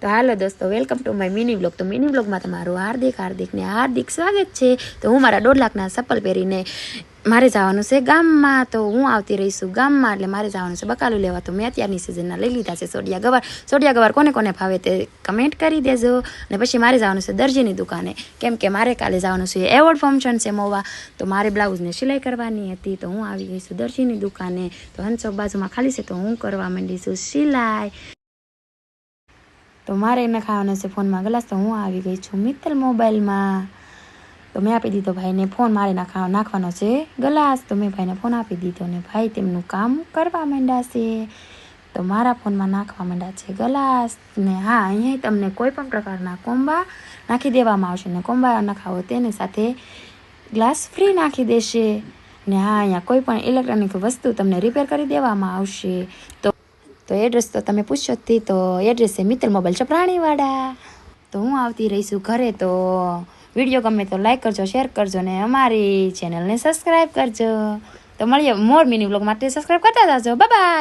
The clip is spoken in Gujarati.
તો હાલો દોસ્તો, welcome to my mini blog. તો મિની બ્લોગમાં તમારું હાર્દિક સ્વાગત છે. તો હું મારા 1.5 લાખના ચપ્પલ પહેરીને મારે જવાનું છે ગામમાં. તો હું આવતી રહીશું ગામમાં, એટલે મારે જવાનું છે બકાલું લેવા. તો મેં અત્યારની સિઝનના લઈ લીધા છે સોડિયા ગવાર. કોને કોને ભાવે તે કમેન્ટ કરી દેજો. અને પછી મારે જવાનું છે દરજીની દુકાને, કેમ કે મારે કાલે જવાનું છે એવોર્ડ ફંક્શન છે મોવા. તો મારે બ્લાઉઝને સિલાઈ કરવાની હતી. તો હું આવી ગઈ છું દરજીની દુકાને. તો હંસો બાજુમાં ખાલી છે, તો હું કરવા માંડીશું સિલાઈ. તો મારે એને ખાવાનો છે ફોનમાં ગ્લાસ. તો હું આવી ગઈ છું મિત્તલ મોબાઈલમાં. તો મેં આપી દીધો ભાઈને ફોન, મારે નાખવાનો છે ગ્લાસ. તો મેં ભાઈને ફોન આપી દીધો ને ભાઈ તેમનું કામ કરવા માંડ્યા છે. તો મારા ફોનમાં નાખવા માંડ્યા છે ગ્લાસ ને. હા, અહીંયા તમને કોઈ પણ પ્રકારના કોમ્બા નાખી દેવામાં આવશે ને કોમ્બા નખાવો તેની સાથે ગ્લાસ ફ્રી નાખી દેશે ને. હા, અહીંયા કોઈ પણ ઇલેક્ટ્રોનિક વસ્તુ તમને રિપેર કરી દેવામાં આવશે. તો એડ્રેસ તો તમે પૂછ્યો હતી, તો એડ્રેસ છે મિત્તલ મોબાઈલ ચપરાણીવાળા. તો હું આવતી રહીશું ઘરે. તો વિડીયો ગમે તો લાઈક કરજો, શેર કરજો ને અમારી ચેનલને સબસ્ક્રાઈબ કરજો. તો મળીએ મોર મિની બ્લોગ માટે. સબસ્ક્રાઈબ કરતા જાજો. Bye bye.